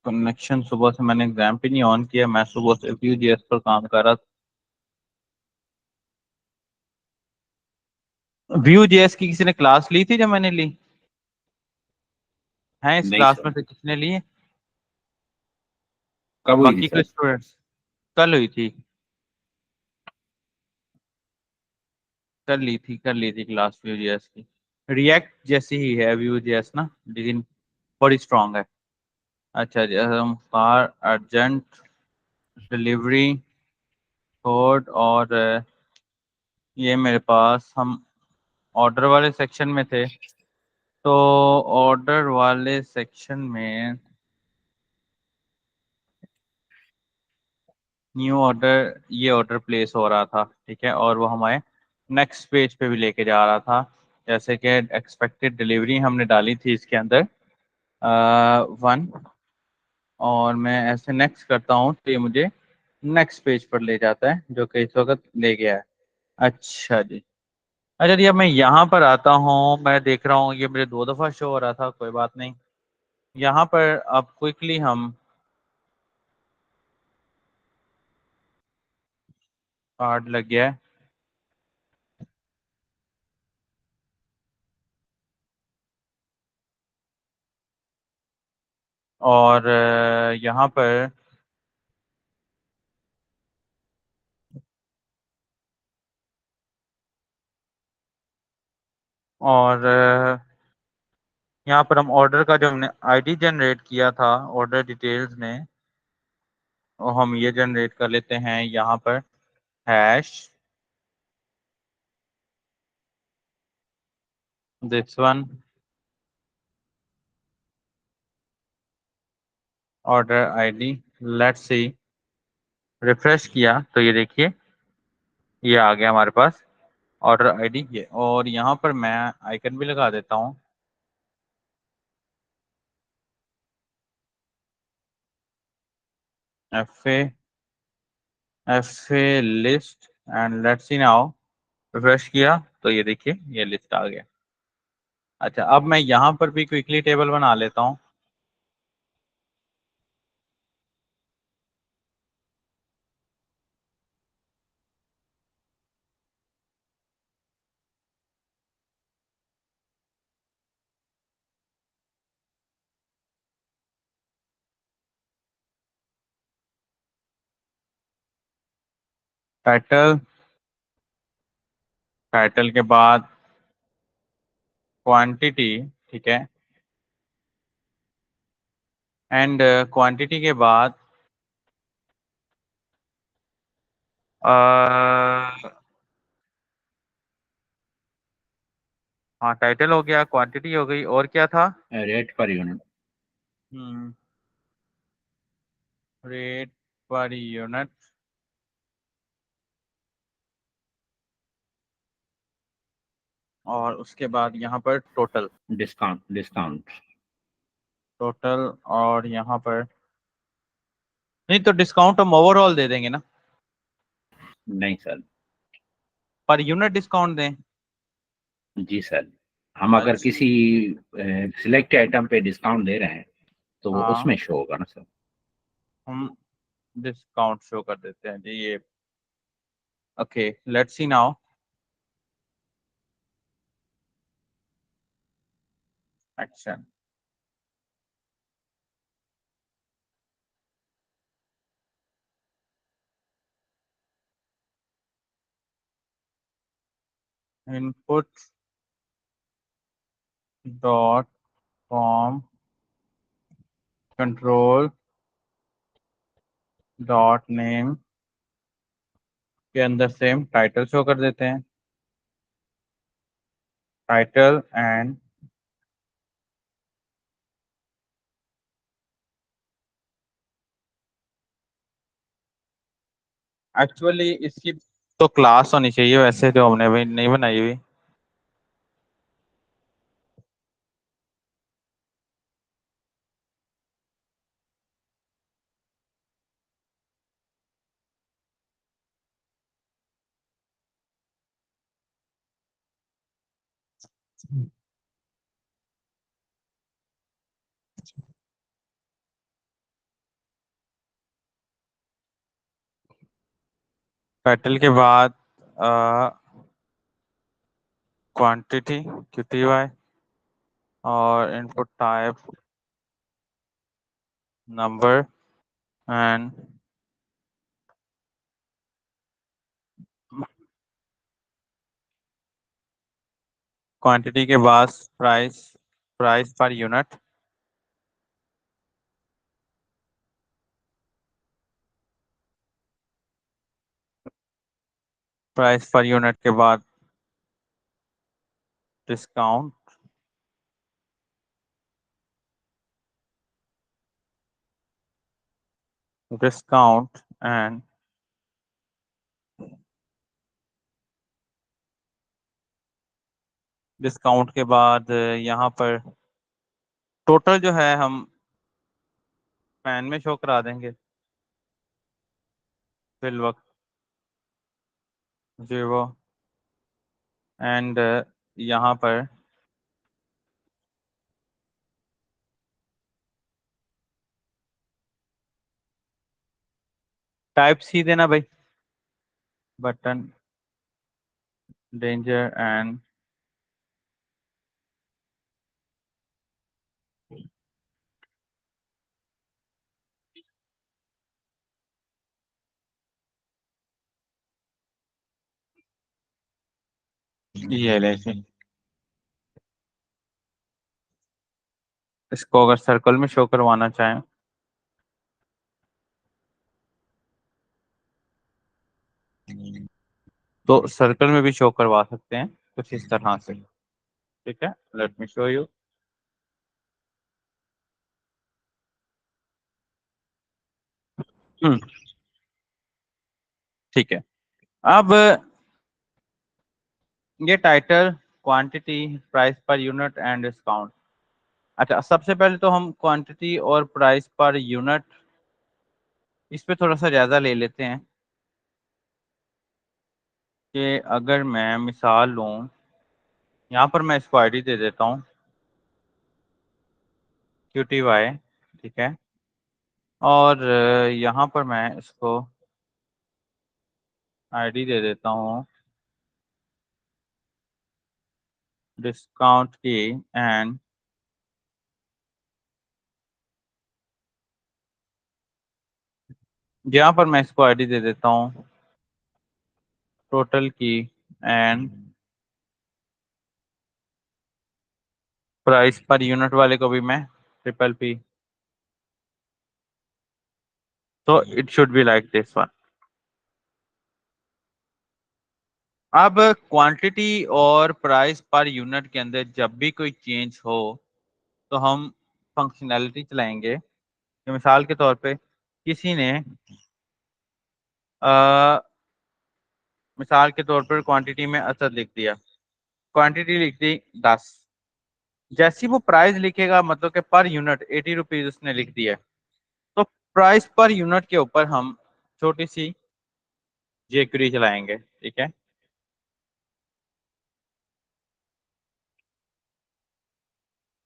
Connection सुबह से मैंने एग्जाम पे नहीं ऑन किया, मैं सुबह से Vue.js पर काम कर रहा था। Vue.js की किसी ने क्लास ली थी जब मैंने ली है, इस नहीं क्लास सर। में से किसने ली है? कब हुई थी बाकी कोई सर? स्टूडेंट्स? कल हुई थी। कर ली थी क्लास Vue.js की। रिएक्ट जैसी ही है Vue.js ना, लेकिन बड़ी स्ट्रांग है। अच्छा जी, हम कार अर्जेंट डिलीवरी कोड और ये मेरे पास, हम ऑर्डर वाले सेक्शन में थे। तो ऑर्डर वाले सेक्शन में न्यू ऑर्डर, ये ऑर्डर प्लेस हो रहा था, ठीक है, और वो हमारे नेक्स्ट पेज पे भी लेके जा रहा था। जैसे कि एक्सपेक्टेड डिलीवरी हमने डाली थी इसके अंदर 1, और मैं ऐसे नेक्स्ट करता हूँ तो ये मुझे नेक्स्ट पेज पर ले जाता है, जो कि इस वक्त ले गया है। अच्छा जी। अच्छा जी, अब मैं यहाँ पर आता हूँ, मैं देख रहा हूँ ये मुझे 2 दफ़ा शो हो रहा था, कोई बात नहीं। यहाँ पर अब क्विकली हम कार्ड लग गया है। और यहाँ पर और यहाँ पर हम ऑर्डर का जो हमने आईडी जनरेट किया था ऑर्डर डिटेल्स में, वो हम ये जनरेट कर लेते हैं यहाँ पर, hash this one order ID. Let's see, refresh किया तो ये देखिए ये आ गया हमारे पास ऑर्डर आईडी ये। और यहाँ पर मैं आइकन भी लगा देता हूँ, F A list, and let's see now. Refresh किया तो ये देखिए ये लिस्ट आ गया। अच्छा, अब मैं यहाँ पर भी क्विकली टेबल बना लेता हूँ। टाइटल, टाइटल के बाद क्वांटिटी, ठीक है, एंड क्वांटिटी के बाद हाँ टाइटल हो गया, क्वांटिटी हो गई, और क्या था? Rate per unit. Hmm, rate per unit, और उसके बाद यहाँ पर टोटल। Discount discount. टोटल, और यहाँ पर नहीं तो डिस्काउंट हम ओवरऑल दे देंगे ना, नहीं सर। पर यूनिट डिस्काउंट दें। जी सर। हम अगर अच्छा। किसी सिलेक्ट आइटम पे डिस्काउंट दे रहे हैं तो वो हाँ, उसमें शो होगा ना सर। हम डिस्काउंट शो कर देते हैं जी ये। Okay, let's see now. Action, input dot form control dot name के अंदर सेम टाइटल शो कर देते हैं, टाइटल एंड एक्चुअली इसकी तो क्लास होनी चाहिए वैसे, जो हमने अभी नहीं बनाई हुई। टाइटल के बाद क्वांटिटी QTY और input type number and quantity के बाद price price per unit price per unit के बाद डिस्काउंट डिस्काउंट एंड डिस्काउंट के बाद यहाँ पर टोटल जो है हम पैन में शो करा देंगे फिल वक्त जो वो एंड यहाँ पर टाइप सी देना भाई बटन डेंजर एंड ये ले इसे। इसको अगर सर्कल में शो करवाना चाहें तो सर्कल में भी शो करवा सकते हैं कुछ इस तरह से। ठीक है, लेट मी शो यू। हम्म, ठीक है। अब ये title quantity price per unit and discount. अच्छा, सबसे पहले तो हम क्वांटिटी और प्राइस पर यूनिट इस पे थोड़ा सा ज्यादा ले लेते हैं कि अगर मैं मिसाल लूँ, यहाँ पर मैं इसको आईडी दे देता हूँ QTY। ठीक है, और यहाँ पर मैं इसको आईडी दे देता हूँ डिस्काउंट की एंड यहाँ पर मैं इसको आईडी दे देता हूँ टोटल की एंड प्राइस पर यूनिट वाले को भी मैं P। तो it should be like this one. अब क्वांटिटी और प्राइस पर यूनिट के अंदर जब भी कोई चेंज हो तो हम फंक्शनैलिटी चलाएंगे कि मिसाल के तौर पे किसी ने अ, मिसाल के तौर पर क्वांटिटी में असद लिख दिया, क्वांटिटी लिख दी 10। जैसी वो प्राइस लिखेगा, मतलब कि पर यूनिट 80 रुपीज उसने लिख दिया है, तो प्राइस पर यूनिट के ऊपर हम छोटी सी जेक्यूरी चलाएंगे। ठीक है,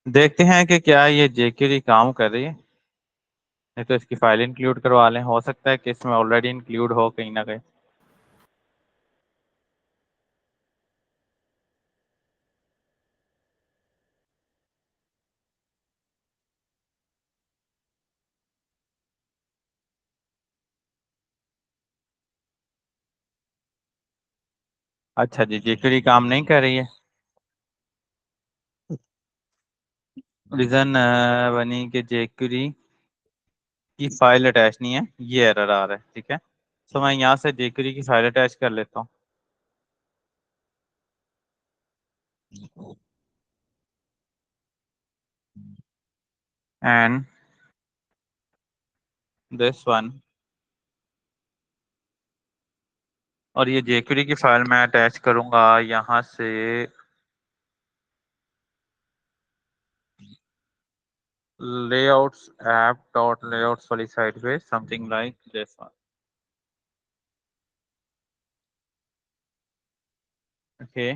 देखते हैं कि क्या ये जेक्यूरी काम कर रही है। नहीं तो इसकी फाइल इंक्लूड करवा लें, हो सकता है कि इसमें ऑलरेडी इंक्लूड हो कहीं ना कहीं। अच्छा जी, जेक्यूरी काम नहीं कर रही है। रीजन बनी कि जेक्यूरी की फाइल अटैच नहीं है, ये एरर आ रहा है। ठीक है, तो मैं यहाँ से जेक्यूरी की फाइल अटैच कर लेता हूँ एंड दिस वन। और ये जेक्यूरी की फाइल मैं अटैच करूंगा यहाँ से लेआउट्स ऐप डॉट लेआउट्स वाली साइड पे, something like this one. Okay,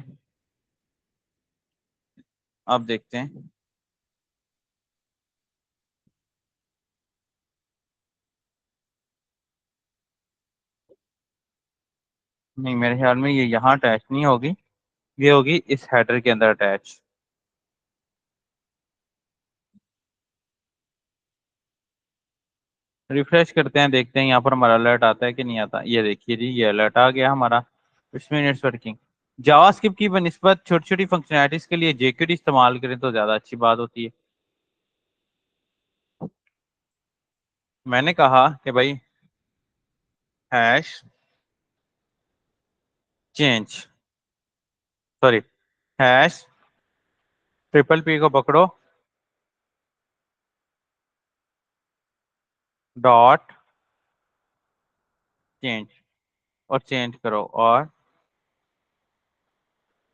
अब देखते हैं। नहीं, मेरे ख्याल में ये यहाँ अटैच नहीं होगी, ये होगी इस हेडर के अंदर अटैच। रिफ्रेश करते हैं, देखते हैं यहाँ पर हमारा अलर्ट आता है कि नहीं आता। ये देखिए जी, ये अलर्ट आ गया हमारा। इसमें इट्स वर्किंग। जावास्क्रिप्ट की बनिस्बत छोटी छोटी फंक्शनैलिटीज के लिए jQuery इस्तेमाल करें तो ज्यादा अच्छी बात होती है। मैंने कहा कि भाई hash change, sorry, hash triple P को पकड़ो, डॉट चेंज, और चेंज करो, और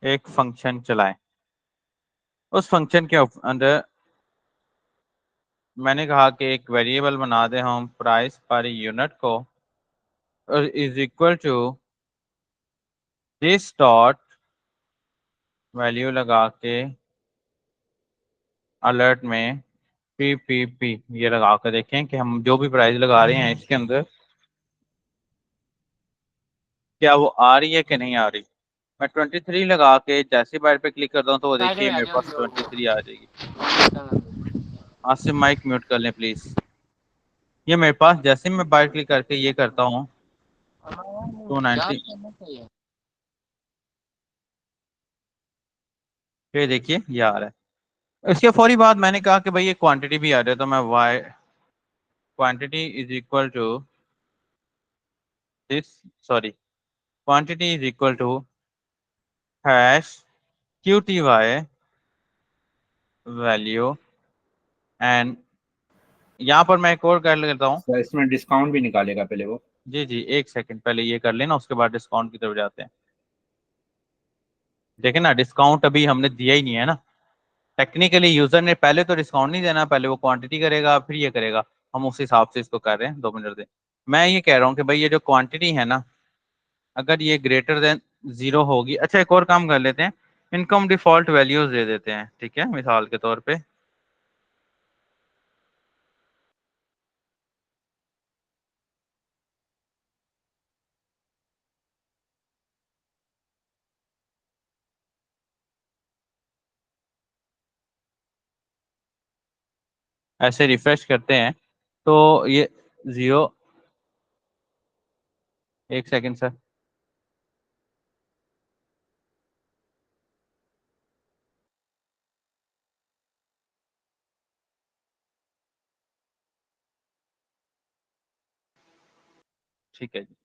एक फंक्शन चलाएं। उस फंक्शन के अंदर मैंने कहा कि एक वेरिएबल बना दे हम प्राइस पर यूनिट को, और is equal to this dot value लगा के अलर्ट में पी ये लगा कर देखें कि हम जो भी प्राइस लगा रहे हैं इसके अंदर क्या वो आ रही है कि नहीं आ रही। मैं 23 लगा के जैसे बार पे क्लिक करता हूँ तो वो देखिए मेरे पास 23 आ जाएगी। आसिफ माइक म्यूट कर लें प्लीज। ये मेरे पास जैसे मैं बार क्लिक करके ये करता हूँ 290, फिर देखिए ये आ रहा है। इसके फौरी बाद मैंने कहा कि भाई ये क्वांटिटी भी आ रहा है, तो मैं Y quantity is equal to this, sorry, quantity is equal to hash QTY value and, यहाँ पर मैं एक और कर लेता हूँ। सर इसमें डिस्काउंट भी निकालेगा पहले वो। जी जी, एक सेकंड पहले ये कर लेना, उसके बाद डिस्काउंट की तरफ जाते हैं। देखें ना, डिस्काउंट अभी हमने दिया ही नहीं है ना। टेक्निकली यूजर ने पहले तो डिस्काउंट नहीं देना, पहले वो क्वांटिटी करेगा फिर ये करेगा। हम उस हिसाब से इसको कर रहे हैं, 2 मिनट दे। मैं ये कह रहा हूँ कि भाई ये जो क्वांटिटी है ना, अगर ये ग्रेटर देन 0 होगी। अच्छा, एक और काम कर लेते हैं, इनको हम डिफॉल्ट वैल्यूज दे देते हैं, ठीक है, मिसाल के तौर पे। ऐसे रिफ्रेश करते हैं तो ये 0, एक सेकंड सर। ठीक है जी,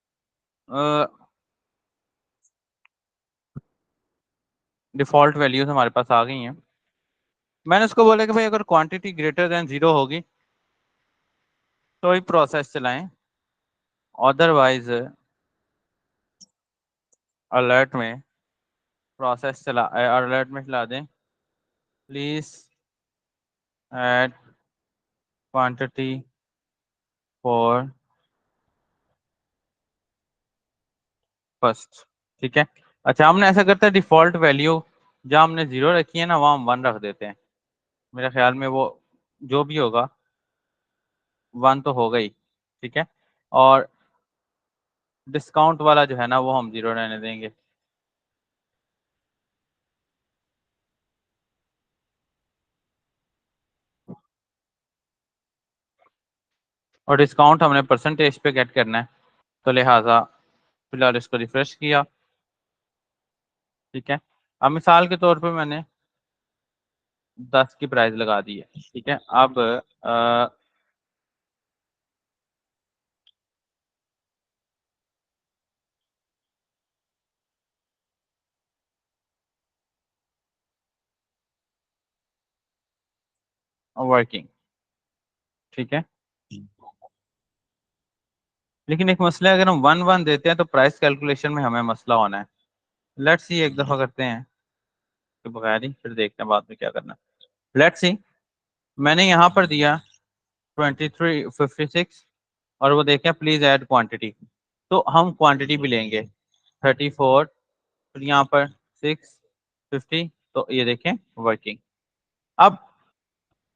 डिफॉल्ट वैल्यूज हमारे पास आ गई हैं। मैंने उसको बोला कि भाई अगर क्वांटिटी ग्रेटर देन 0 होगी तो ही प्रोसेस चलाएं, अदरवाइज अलर्ट में प्रोसेस चला अलर्ट में चला दें please add quantity for first, ठीक है। अच्छा, हमने ऐसा करते हैं, डिफॉल्ट वैल्यू जहाँ हमने 0 रखी है ना वहाँ हम 1 रख देते हैं। मेरे ख्याल में वो जो भी होगा 1 तो होगा ही, ठीक है। और डिस्काउंट वाला जो है ना वो हम 0 रहने देंगे। और डिस्काउंट हमने परसेंटेज पे गेट करना है, तो लिहाजा फिलहाल इसको रिफ्रेश किया, ठीक है। अब मिसाल के तौर पे मैंने 10 की प्राइस लगा दी है, ठीक है। अब वर्किंग, ठीक है। लेकिन एक मसला है, अगर हम 1 1 देते हैं तो प्राइस कैलकुलेशन में हमें मसला होना है। लेट्स सी, एक दफा करते हैं तो बगैर ही, फिर देखते हैं बाद में क्या करना है। लेट्स सी, मैंने यहाँ पर दिया 2356, और वो देखें प्लीज ऐड क्वांटिटी, तो हम क्वांटिटी भी लेंगे 34, फिर यहाँ पर 650, तो ये देखें वर्किंग। अब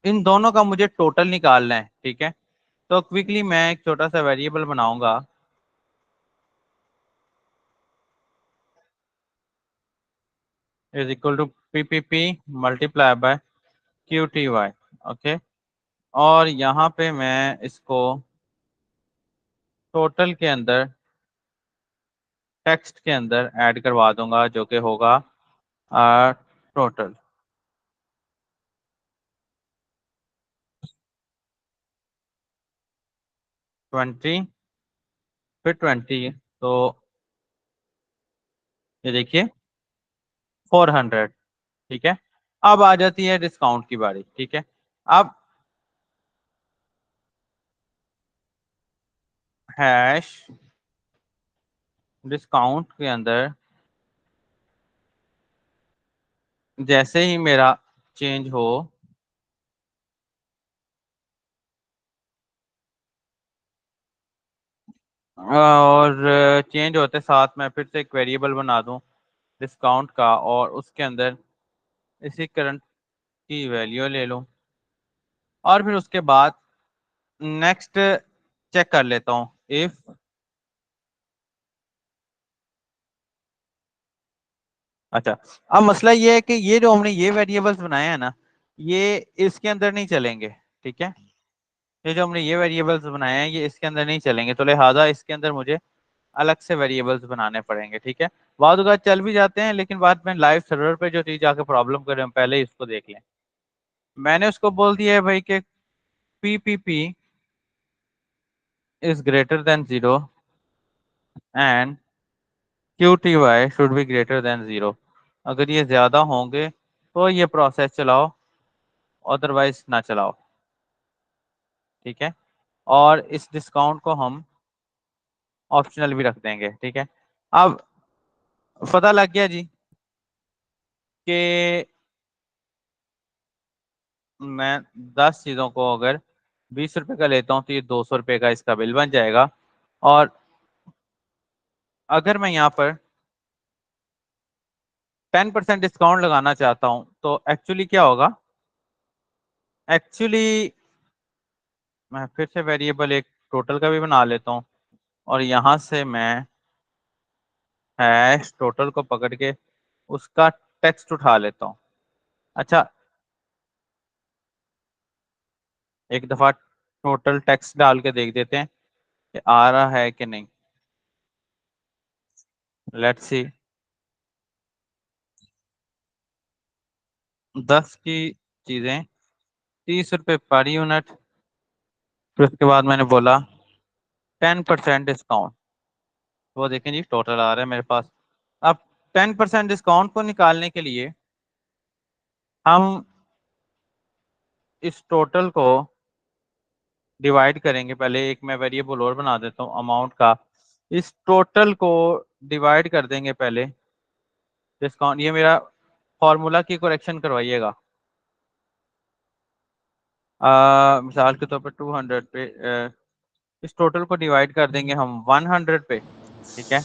इन दोनों का मुझे टोटल निकालना है, ठीक है। तो क्विकली मैं एक छोटा सा वेरिएबल बनाऊंगा, is equal to PPP multiply by QTY। Okay, और यहाँ पे मैं इसको टोटल के अंदर, टेक्स्ट के अंदर ऐड करवा दूंगा, जो कि होगा टोटल। ट्वेंटी, फिर 20, तो ये देखिए 400। ठीक है, अब आ जाती है डिस्काउंट की बारी। ठीक है, अब हैश डिस्काउंट के अंदर जैसे ही मेरा चेंज हो, और चेंज होते साथ मैं फिर से एक वेरिएबल बना दूं डिस्काउंट का, और उसके अंदर इसी करंट की वैल्यू ले लूं, और फिर उसके बाद नेक्स्ट चेक कर लेता हूँ इफ अच्छा। अब मसला ये है कि ये जो हमने ये वेरिएबल्स बनाए हैं ना, ये इसके अंदर नहीं चलेंगे। ठीक है, ये जो हमने ये वेरिएबल्स बनाए हैं ये इसके अंदर नहीं चलेंगे, तो लिहाजा इसके अंदर मुझे अलग से वेरिएबल्स बनाने पड़ेंगे। ठीक है, बाद अगर चल भी जाते हैं, लेकिन बाद में लाइव सर्वर पे जो चीज आके प्रॉब्लम करे, हम पहले ही इसको देख लें। मैंने उसको बोल दिया है भाई कि PPP is greater than 0 and QTY should be greater than 0। अगर ये ज्यादा होंगे तो ये प्रोसेस चलाओ, अदरवाइज ना चलाओ। ठीक है, और इस डिस्काउंट को हम ऑप्शनल भी रख देंगे। ठीक है, अब पता लग गया जी कि मैं 10 चीज़ों को अगर 20 रुपए का लेता हूँ तो ये 200 रुपए का इसका बिल बन जाएगा। और अगर मैं यहाँ पर 10% डिस्काउंट लगाना चाहता हूँ तो एक्चुअली क्या होगा, एक्चुअली मैं फिर से वेरिएबल एक टोटल का भी बना लेता हूँ, और यहाँ से मैं हैश टोटल को पकड़ के उसका टेक्स्ट उठा लेता हूँ। अच्छा, एक दफा टोटल टेक्स्ट डाल के देख देते हैं कि आ रहा है कि नहीं। Let's see. 10 की चीजें 30 रुपए पर यूनिट, फिर उसके बाद मैंने बोला 10% डिस्काउंट। वो देखें जी टोटल आ रहा है मेरे पास। अब 10% डिस्काउंट को निकालने के लिए हम इस टोटल को डिवाइड करेंगे। पहले एक मैं वेरिएबल और बना देता हूँ अमाउंट का, इस टोटल को डिवाइड कर देंगे पहले डिस्काउंट। ये मेरा फॉर्मूला की करेक्शन करवाइएगा। मिसाल के तौर पर 200 पे इस टोटल को डिवाइड कर देंगे हम 100 पे। ठीक है,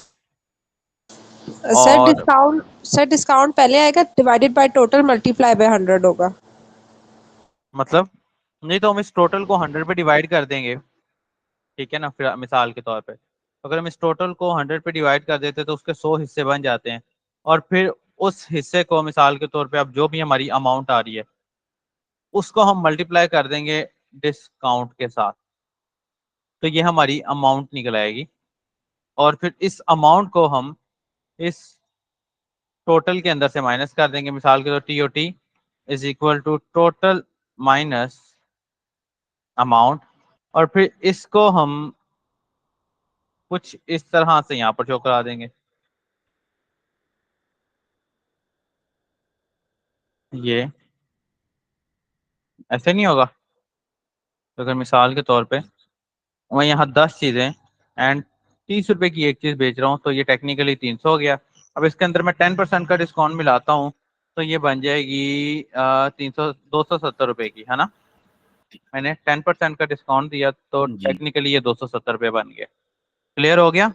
और सर डिस्काउंट पहले आएगा, divided by total multiply by 100 होगा। मतलब नहीं, तो हम इस टोटल को 100 पे डिवाइड कर देंगे। ठीक है ना, फिर मिसाल के तौर पे अगर हम इस टोटल को 100 पे डिवाइड कर देते तो उसके 100 हिस्से बन जाते हैं, और फिर उस हिस्से को मिसाल के तौर पे अब जो भी हमारी अमाउंट आ रही है उसको हम मल्टीप्लाई कर देंगे डिस्काउंट के साथ, तो ये हमारी अमाउंट निकल आएगी। और फिर इस अमाउंट को हम इस टोटल के अंदर से माइनस कर देंगे। मिसाल के तौर TOT is equal to total minus amount, और फिर इसको हम कुछ इस तरह से यहाँ पर शो करा देंगे। ये ऐसे नहीं होगा। तो अगर मिसाल के तौर पे मैं यहाँ 10 चीजें एंड 30 रुपए की एक चीज बेच रहा हूँ, तो ये टेक्निकली 300 हो गया। अब इसके अंदर मैं 10% का डिस्काउंट मिलाता हूँ तो ये बन जाएगी 270 रुपए की, है ना। मैंने 10% का डिस्काउंट दिया तो जी टेक्निकली ये 270 रुपए बन गए। क्लियर हो गया।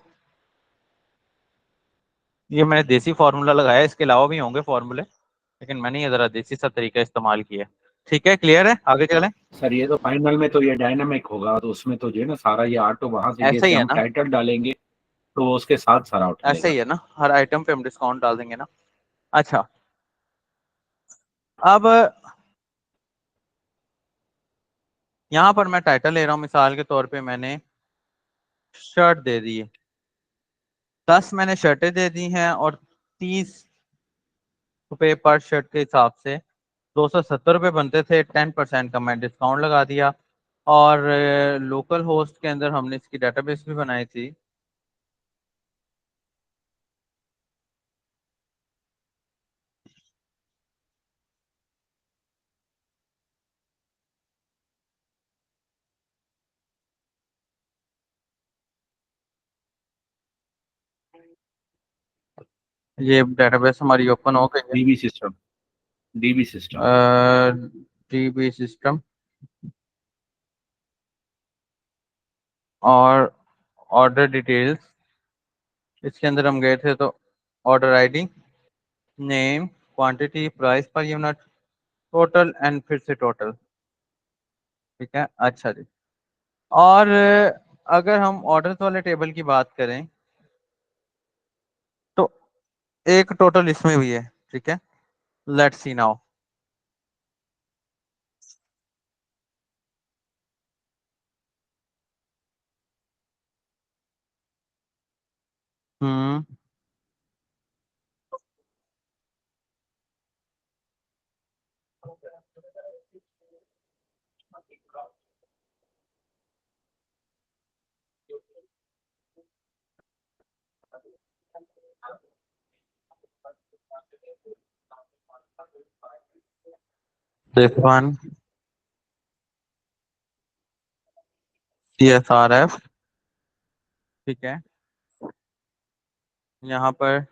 ये मैंने देसी फार्मूला लगाया, इसके अलावा भी होंगे फार्मूले, लेकिन मैंने ये जरा देसी सा तरीका इस्तेमाल किया। ठीक है, क्लियर है, आगे चलें। सर, ये तो फाइनल में तो ये डायनामिक होगा, तो उसमें तो जो है ना सारा ये ऑटो वहां से ऐसा ही जैसे है हम ना, टाइटल डालेंगे तो वो उसके साथ सारा उठा ऐसा लेगा। ही है ना, हर आइटम पे हम डिस्काउंट डाल देंगे ना। अच्छा, अब यहाँ पर मैं टाइटल ले रहा हूँ, मिसाल के तौर पे मैंने शर्ट दे दी है, 10 मैंने शर्टें दे दी हैं और 30 रुपये पर शर्ट के हिसाब से 270 रुपये बनते थे। 10% का मैं डिस्काउंट लगा दिया। और लोकल होस्ट के अंदर हमने इसकी डेटाबेस भी बनाई थी। ये डेटाबेस हमारी ओपन हो गई डीबी सिस्टम, डीबी सिस्टम। है। डीबी सिस्टम और ऑर्डर डिटेल्स, इसके अंदर हम गए थे तो order ID, name, quantity, price per unit, total and फिर से टोटल। ठीक है, अच्छा जी। और अगर हम ऑर्डर्स वाले टेबल की बात करें तो एक टोटल इसमें भी है। ठीक है, let's see now. Hmm this one, CSRF। ठीक है, यहाँ पर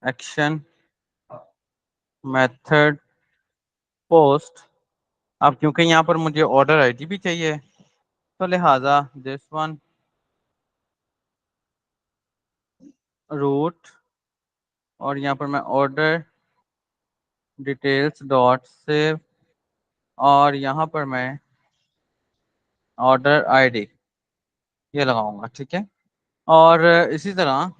एक्शन, मेथड, पोस्ट। अब क्योंकि यहाँ पर मुझे ऑर्डर आईडी भी चाहिए तो लिहाजा दिस वन, रूट, और यहाँ पर मैं ऑर्डर डिटेल्स डॉट सेव, और यहाँ पर मैं ऑर्डर आईडी ये लगाऊंगा। ठीक है, और इसी तरह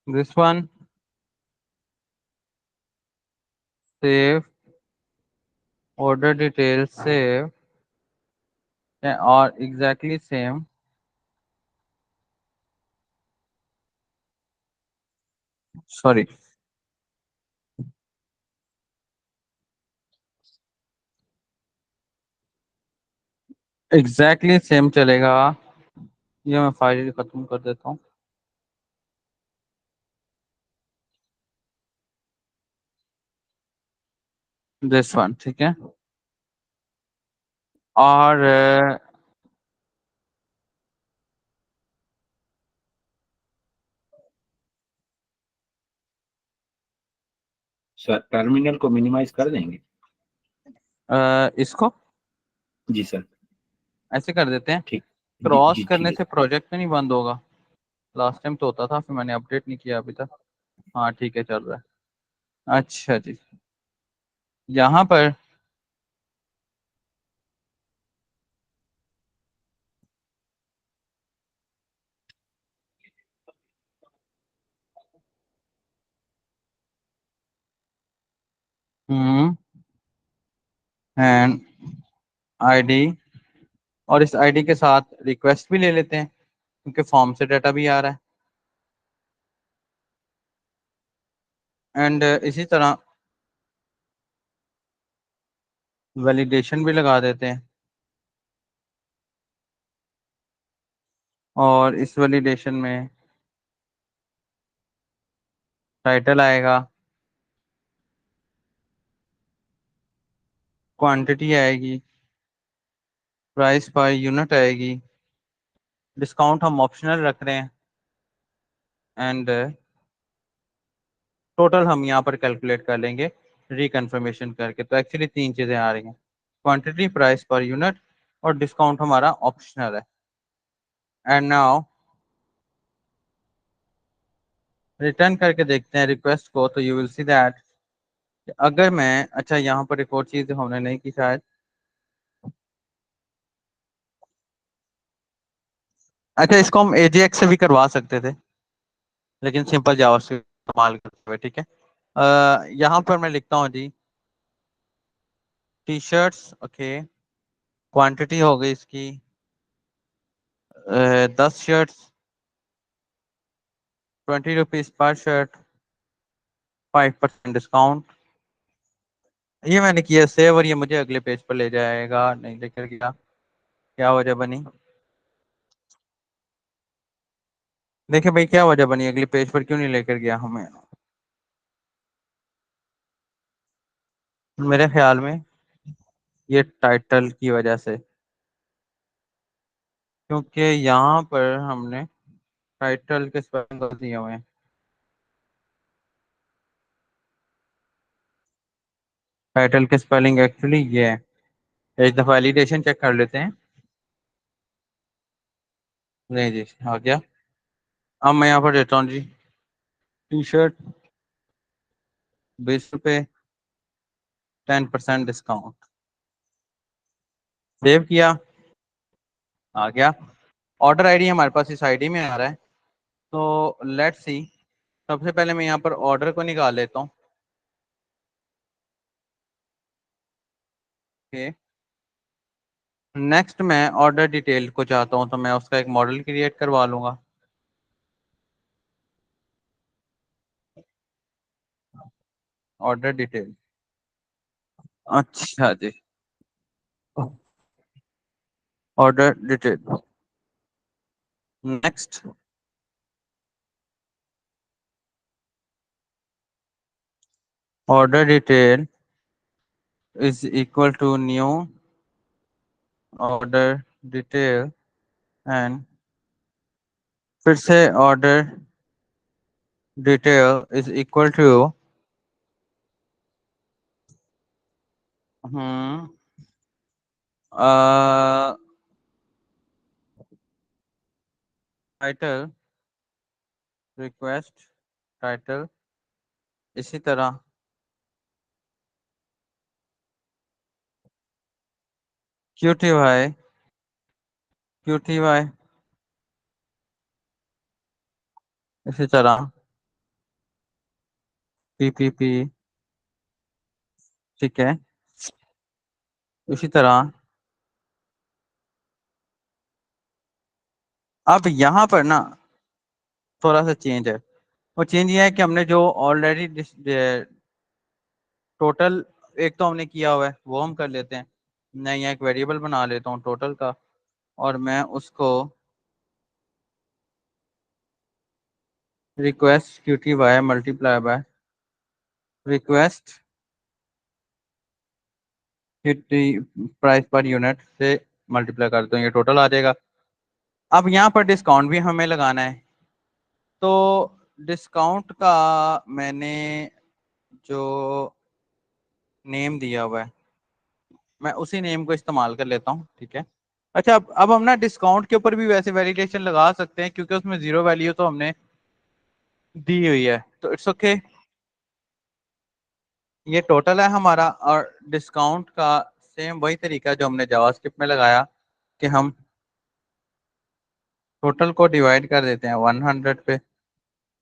this one, save, order details save, और exactly same, sorry, exactly same चलेगा। ये मैं फाइल खत्म कर देता हूँ। दिस वन, ठीक है। और सर टर्मिनल को मिनिमाइज कर देंगे? इसको जी सर। ऐसे कर देते हैं। ठीक। जी क्रॉस जी करने ठीक से है। प्रोजेक्ट नहीं बंद होगा। लास्ट टाइम तो होता था, फिर मैंने अपडेट नहीं किया अभी तक। हाँ ठीक है, चल रहा है। अच्छा जी, यहाँ पर हम्म एंड आईडी, और इस आईडी के साथ रिक्वेस्ट भी ले लेते हैं क्योंकि फॉर्म से डाटा भी आ रहा है। एंड इसी तरह वैलिडेशन भी लगा देते हैं, और इस वैलिडेशन में टाइटल आएगा, क्वांटिटी आएगी, प्राइस पर यूनिट आएगी, डिस्काउंट हम ऑप्शनल रख रहे हैं, एंड टोटल हम यहाँ पर कैलकुलेट कर लेंगे रिकन्फर्मेशन करके। तो एक्चुअली तीन चीज़ें आ रही हैं, क्वांटिटी, प्राइस पर यूनिट, और डिस्काउंट हमारा ऑप्शनल है। एंड नाउ रिटर्न करके देखते हैं रिक्वेस्ट को, तो यू विल सी दैट अगर मैं, अच्छा यहाँ पर एक और चीज़ हमने नहीं की शायद, अच्छा, इसको हम AJAX से भी करवा सकते थे, लेकिन सिंपल जावास्क्रिप्ट इस्तेमाल करते हुए, ठीक है। यहाँ पर मैं लिखता हूँ जी, टी शर्ट्स, ओके, क्वांटिटी हो गई इसकी 10 shirts, 20 rupees per shirt, 5% discount. ये मैंने किया सेव, और ये मुझे अगले पेज पर ले जाएगा, नहीं लेकर गया, क्या वजह बनी? देखिए भाई, क्या वजह बनी, अगले पेज पर क्यों नहीं लेकर गया हमें? मेरे ख्याल में ये टाइटल की वजह से, क्योंकि यहाँ पर हमने टाइटल के स्पेलिंग गलत दिए हुए हैं। टाइटल के स्पेलिंग एक्चुअली ये है। एक दफा वैलिडेशन चेक कर लेते हैं। नहीं जी, आ गया। अब मैं यहाँ पर देता हूँ जी, टी शर्ट 20 रुपये, 10% डिस्काउंट। सेव किया, आ गया। ऑर्डर आईडी हमारे पास इस आईडी में आ रहा है। तो लेट्स सी, सबसे पहले मैं यहाँ पर ऑर्डर को निकाल लेता हूँ। ओके, नेक्स्ट मैं ऑर्डर डिटेल को चाहता हूँ, तो मैं उसका एक मॉडल क्रिएट करवा लूंगा। ऑर्डर डिटेल, अच्छा जी, order detail, next. Order detail is equal to new order detail, and फिर से order detail is equal to hmm title, request title, इसी तरह QTY, QTY, इसी तरह PPP, ठीक है, इसी तरह। अब यहाँ पर ना थोड़ा सा चेंज है। वो चेंज ये है कि हमने जो ऑलरेडी टोटल एक तो हमने किया हुआ है, वो हम कर लेते हैं। मैं यहाँ एक वेरिएबल बना लेता हूँ टोटल का, और मैं उसको request QTY multiply by request price per unit से मल्टीप्लाई कर दो, ये टोटल आ जाएगा। अब यहाँ पर डिस्काउंट भी हमें लगाना है। तो डिस्काउंट का मैंने जो नेम दिया हुआ है, मैं उसी नेम को इस्तेमाल कर लेता हूँ, ठीक है। अच्छा, अब हम ना डिस्काउंट के ऊपर भी वैसे वैलिडेशन लगा सकते हैं, क्योंकि उसमें जीरो वैल्यू तो हमने दी हुई है, तो इट्स ओके। ये टोटल है हमारा, और डिस्काउंट का सेम वही तरीका जो हमने जावास्क्रिप्ट में लगाया, कि हम टोटल को डिवाइड कर देते हैं 100 पे,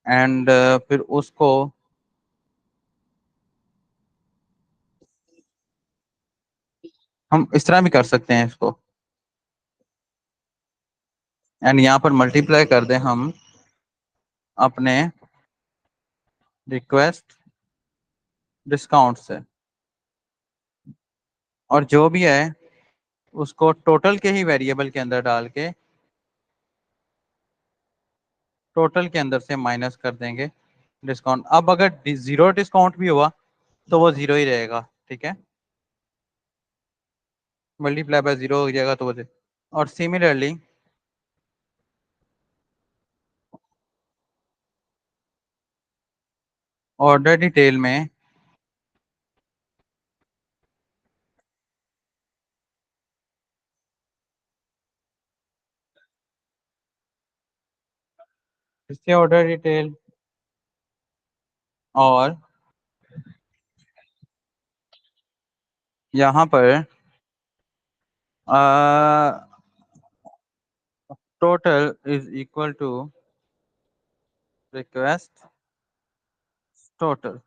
एंड फिर उसको हम इस तरह भी कर सकते हैं इसको, एंड यहाँ पर मल्टीप्लाई कर दें हम अपने रिक्वेस्ट डिस्काउंट से, और जो भी है उसको टोटल के ही वेरिएबल के अंदर डाल के टोटल के अंदर से माइनस कर देंगे डिस्काउंट। अब अगर जीरो डिस्काउंट भी हुआ तो वो जीरो ही रहेगा, ठीक है, मल्टीप्लाई बाय जीरो हो जाएगा तो वो और सिमिलरली ऑर्डर डिटेल में इससे ऑर्डर डिटेल और यहाँ पर total is equal to request total,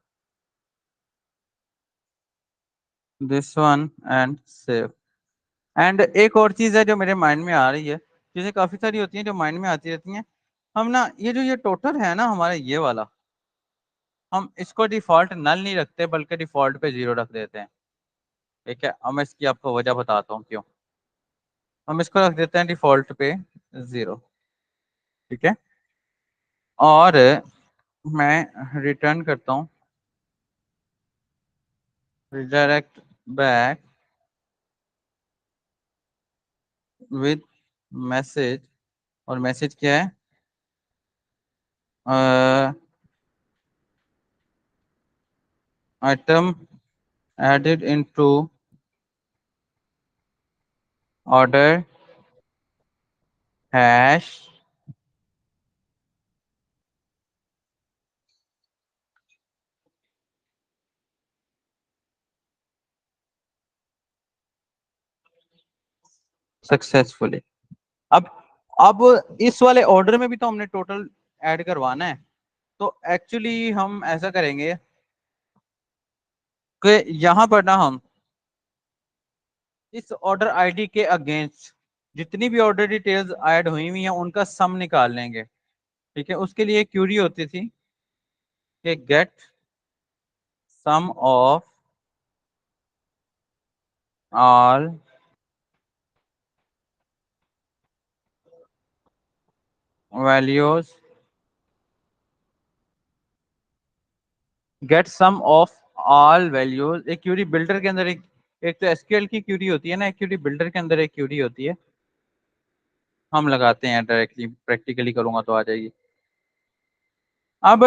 this one and save। And एक और चीज है जो मेरे माइंड में आ रही है, चीजें काफी सारी होती हैं जो माइंड में आती रहती हैं। हम ना ये जो ये टोटल है ना हमारा ये वाला, हम इसको डिफॉल्ट नल नहीं रखते बल्कि डिफॉल्ट पे 0 रख देते हैं। ठीक है, अब मैं इसकी आपको वजह बताता हूँ क्यों। हम इसको रख देते हैं डिफॉल्ट पे 0। ठीक है, और मैं रिटर्न करता हूँ रिडायरेक्ट बैक विद मैसेज, और मैसेज क्या है, item added into order hash successfully. अब इस वाले ऑर्डर में भी तो हमने टोटल ऐड करवाना है, तो एक्चुअली हम ऐसा करेंगे कि यहां पर ना हम इस ऑर्डर आईडी के अगेंस्ट जितनी भी ऑर्डर डिटेल्स ऐड हुई हुई हैं उनका सम निकाल लेंगे। ठीक है, उसके लिए एक क्यूरी होती थी कि get sum of all values, get sum of all values. एक क्यूरी बिल्डर के अंदर एक तो एसक्यूएल की क्यूरी होती है ना, एक क्यूरी बिल्डर के अंदर एक क्यूरी होती है। हम लगाते हैं डायरेक्टली, प्रैक्टिकली करूंगा तो आ जाएगी। अब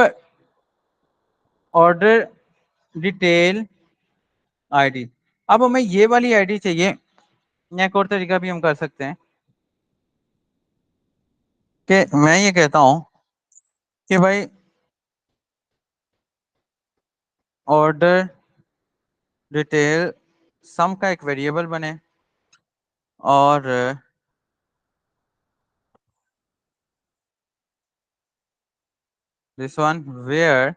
ऑर्डर डिटेल आईडी, अब हमें ये वाली आईडी चाहिए। एक और तरीका भी हम कर सकते हैं कि मैं ये कहता हूं कि भाई ऑर्डर डिटेल सम का एक वेरिएबल बने, और this one where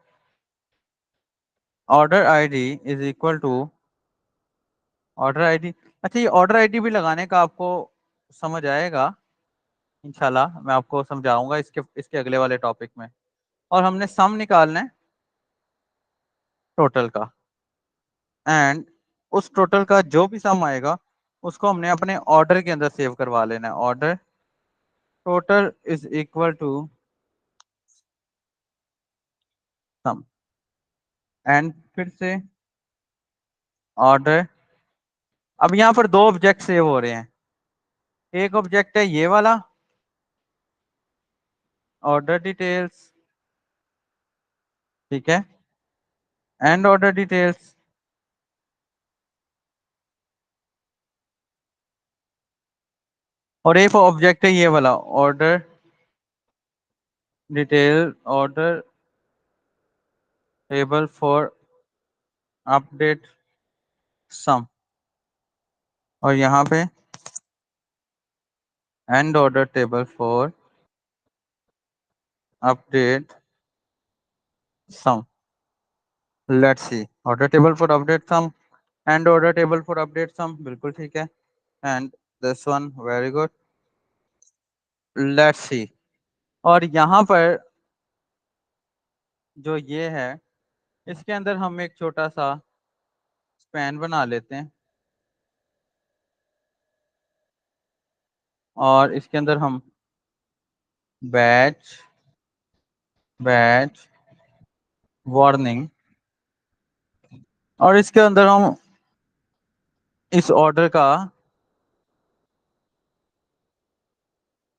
order ID is equal to order ID. अच्छा, ये ऑर्डर आईडी भी लगाने का आपको समझ आएगा इंशाल्लाह, मैं आपको समझाऊंगा इसके इसके अगले वाले टॉपिक में। और हमने सम निकालना है टोटल का, एंड उस टोटल का जो भी सम आएगा उसको हमने अपने ऑर्डर के अंदर सेव करवा लेना है। Order total is equal to sum, and फिर से ऑर्डर। अब यहाँ पर दो ऑब्जेक्ट सेव हो रहे हैं, एक ऑब्जेक्ट है ये वाला ऑर्डर डिटेल्स, ठीक है, एंड ऑर्डर डिटेल्स, और एक ऑब्जेक्ट है ये वाला order detail order table for update sum, और यहाँ पे and order table for update sum. Let's see, order table for update sum and order table for update sum, बिल्कुल ठीक है। And this one very good, let's see. और यहाँ पर जो ये है इसके अंदर हम एक छोटा सा स्पैन बना लेते हैं, और इसके अंदर हम बैच बैच वार्निंग, और इसके अंदर हम इस ऑर्डर का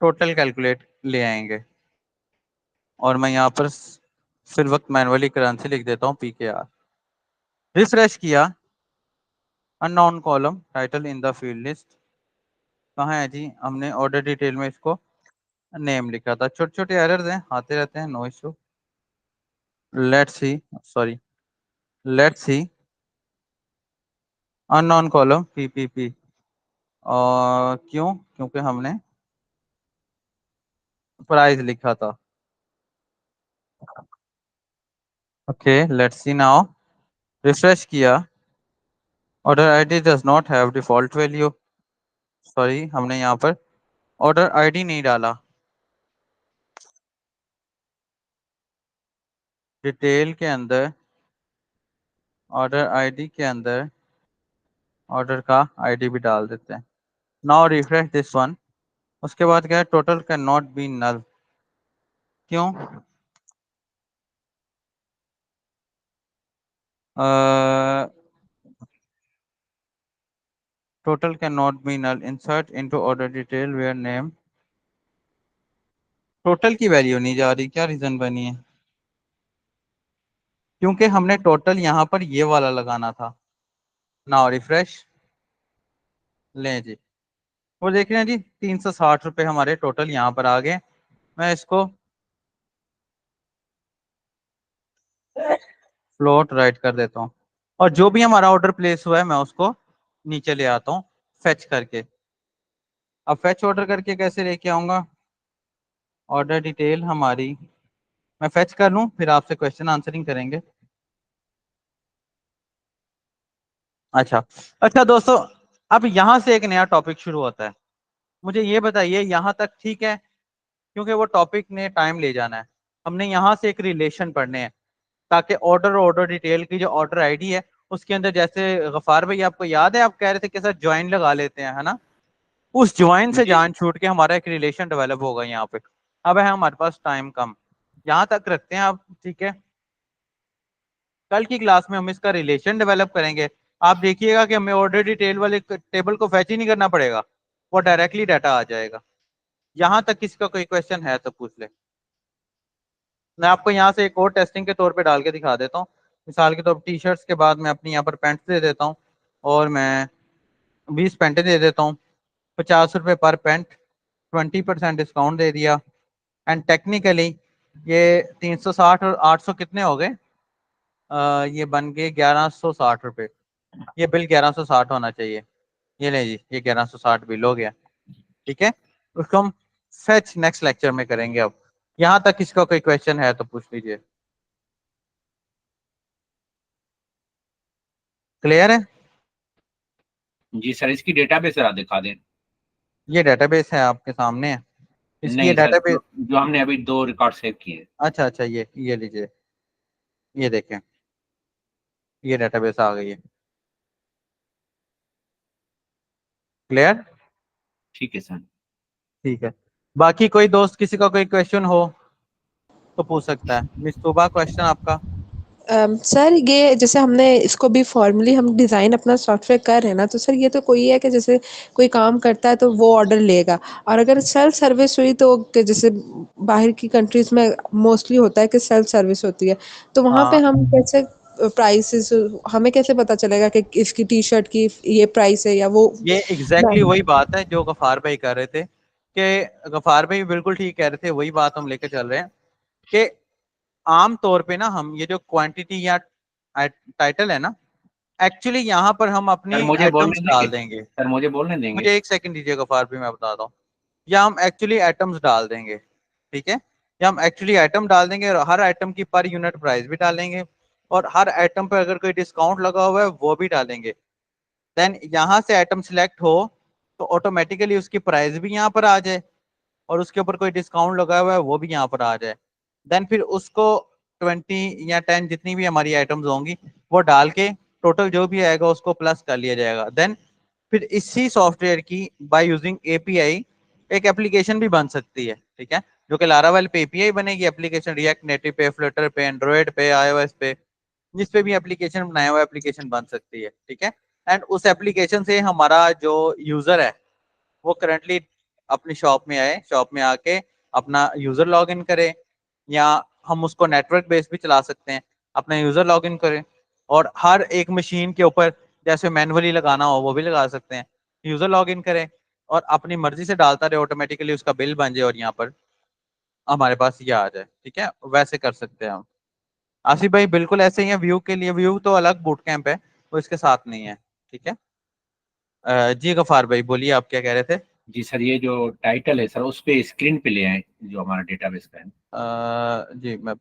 टोटल कैलकुलेट ले आएंगे। और मैं यहाँ पर फिर वक्त मैनुअली करेंसी लिख देता हूँ PKR। रिफ्रेश किया, unknown column title in the field list, कहाँ है जी, हमने ऑर्डर डिटेल में इसको नेम लिखा था। छोटे छोटे एरर्स हैं, आते रहते हैं, no issue. Let's see, sorry, let's see unknown column PPP, और क्यों, क्योंकि हमने प्राइस लिखा था। Okay let's see now. Refresh किया, order ID does not have default value. Sorry, हमने यहाँ पर ऑर्डर आईडी नहीं डाला। डिटेल के अंदर, ऑर्डर आईडी के अंदर ऑर्डर का आईडी भी डाल देते हैं। Now refresh this one. उसके बाद क्या है, total can not be null. क्यों? Total can not be null, insert into order detail where name. Total की वैल्यू नहीं जा रही, क्या रीजन बनी है? क्योंकि हमने टोटल यहाँ पर ये वाला लगाना था। नाउ रिफ्रेश, लें जी, वो देख रहे हैं जी, 360 रुपये हमारे टोटल यहाँ पर आ गए। मैं इसको फ्लोट राइट कर देता हूँ, और जो भी हमारा ऑर्डर प्लेस हुआ है मैं उसको नीचे ले आता हूँ फेच करके। अब फेच ऑर्डर करके कैसे लेके आऊंगा? ऑर्डर डिटेल हमारी, मैं फेच कर लूँ फिर आपसे क्वेश्चन आंसरिंग करेंगे। अच्छा अच्छा दोस्तों, अब यहाँ से एक नया टॉपिक शुरू होता है। मुझे ये बताइए, यहाँ तक ठीक है? क्योंकि वो टॉपिक ने टाइम ले जाना है। हमने यहाँ से एक रिलेशन पढ़ने हैं, ताकि ऑर्डर ऑर्डर डिटेल की जो ऑर्डर आईडी है उसके अंदर, जैसे गफार भाई आपको याद है आप कह रहे थे कि सर ज्वाइन लगा लेते हैं, है ना? उस ज्वाइन से जी जान छूट के हमारा एक रिलेशन डेवलप होगा यहाँ पे। अब है हमारे पास टाइम कम, यहाँ तक रखते हैं आप, ठीक है? कल की क्लास में हम इसका रिलेशन डेवलप करेंगे। आप देखिएगा कि हमें ऑर्डर डिटेल वाले टेबल को फैच ही नहीं करना पड़ेगा, वो डायरेक्टली डाटा आ जाएगा। यहाँ तक किसी का कोई क्वेश्चन है तो पूछ ले। मैं आपको यहाँ से एक और टेस्टिंग के तौर पे डाल के दिखा देता हूँ। मिसाल के तौर पर टी शर्ट्स के बाद मैं अपनी यहाँ पर पैंट्स दे देता हूँ, और मैं 20 पैंटें दे देता हूँ। 50 रुपये पर पैंट, 20% डिस्काउंट दे दिया। एंड टेक्निकली ये 360 और 800 कितने हो गए? ये बन गए 1160 रुपये। ये बिल 1160 होना चाहिए। ये ले जी, ये 1160 बिल हो गया, ठीक है? उसको हम फेच नेक्स्ट लेक्चर में करेंगे। अब यहाँ तक किसका कोई क्वेश्चन है तो पूछ लीजिए। क्लियर है? जी सर, इसकी डेटाबेस जरा दिखा दें। ये डेटाबेस है आपके सामने है, इसकी ये नहीं सर, डेटाबेस। जो हमने अभी 2 रिकॉर्ड सेव किए। अच्छा अच्छा, ये लीजिए, ये देखें, ये डेटाबेस आ गई है। क्लियर? ठीक है सर। ठीक है। बाकी कोई दोस्त किसी का कोई क्वेश्चन हो तो पूछ सकता है। मिस तोबा, क्वेश्चन आपका? सर ये जैसे हमने इसको भी फॉर्मली हम डिज़ाइन अपना सॉफ्टवेयर कर रहे हैं ना, तो सर ये तो कोई है कि जैसे कोई काम करता है तो वो ऑर्डर लेगा, और अगर सेल्फ सर्विस हुई तो जैसे बाहर की कंट्रीज में मोस्टली होता है कि सेल्फ सर्विस होती है, तो वहाँ पे हाँ, हम कैसे प्राइसेस, हमें कैसे पता चलेगा कि इसकी टी शर्ट की ये प्राइस है या वो? ये एग्जैक्टली वही बात है जो गफार भाई कर रहे थे, कि गफार भाई बिल्कुल ठीक कह रहे थे, वही बात हम लेके चल रहे हैं कि आम तौर पे ना हम ये जो क्वांटिटी या टाइटल है ना, एक्चुअली यहाँ पर हम सर अपनी मुझे एटम्स बोलने डाल देंगे? देंगे। सर मुझे बोलने देंगे? मुझे एक सेकंड दीजिए गफार भाई, मैं बताता हूँ। या हम एक्चुअली एटम्स डाल देंगे, ठीक है? या हम एक्चुअली आइटम डाल देंगे, और हर आइटम की पर यूनिट प्राइस भी डालेंगे, और हर आइटम पर अगर कोई डिस्काउंट लगा हुआ है वो भी डालेंगे। देन यहाँ से आइटम सिलेक्ट हो तो ऑटोमेटिकली उसकी प्राइस भी यहाँ पर आ जाए, और उसके ऊपर कोई डिस्काउंट लगा हुआ है वो भी यहाँ पर आ जाए। देन फिर उसको 20 या 10 जितनी भी हमारी आइटम्स होंगी वो डाल के टोटल जो भी आएगा उसको प्लस कर लिया जाएगा। देन फिर इसी सॉफ्टवेयर की बाय यूजिंग एपीआई एक एप्लीकेशन भी बन सकती है, ठीक है? जो कि लारावेल पे एपीआई बनेगी, एप्लीकेशन रिएक्ट नेटिव पे, फ्लटर पे, एंड्रॉयड पे, आईओएस पे, जिस पे भी एप्लीकेशन बनाया हुआ एप्लीकेशन बन सकती है, ठीक है? एंड उस एप्लीकेशन से हमारा जो यूजर है वो करंटली अपनी शॉप में आए, शॉप में आके अपना यूजर लॉग इन करे, या हम उसको नेटवर्क बेस भी चला सकते हैं, अपना यूजर लॉग इन करें, और हर एक मशीन के ऊपर जैसे मैनुअली लगाना हो वो भी लगा सकते हैं। यूजर लॉग इन करें और अपनी मर्जी से डालता रहे, ऑटोमेटिकली उसका बिल बन जाए और यहाँ पर हमारे पास ये आ जाए, ठीक है? वैसे कर सकते हैं हम। आसिफ भाई बिल्कुल ऐसे ही है, व्यू के लिए व्यू तो अलग बूट कैंप है, वो इसके साथ नहीं है, ठीक है? जी गफार भाई बोलिए, आप क्या कह रहे थे? जी सर, ये जो टाइटल है सर उस पे स्क्रीन पे ले आए जो हमारा डेटाबेस का है। जी मैं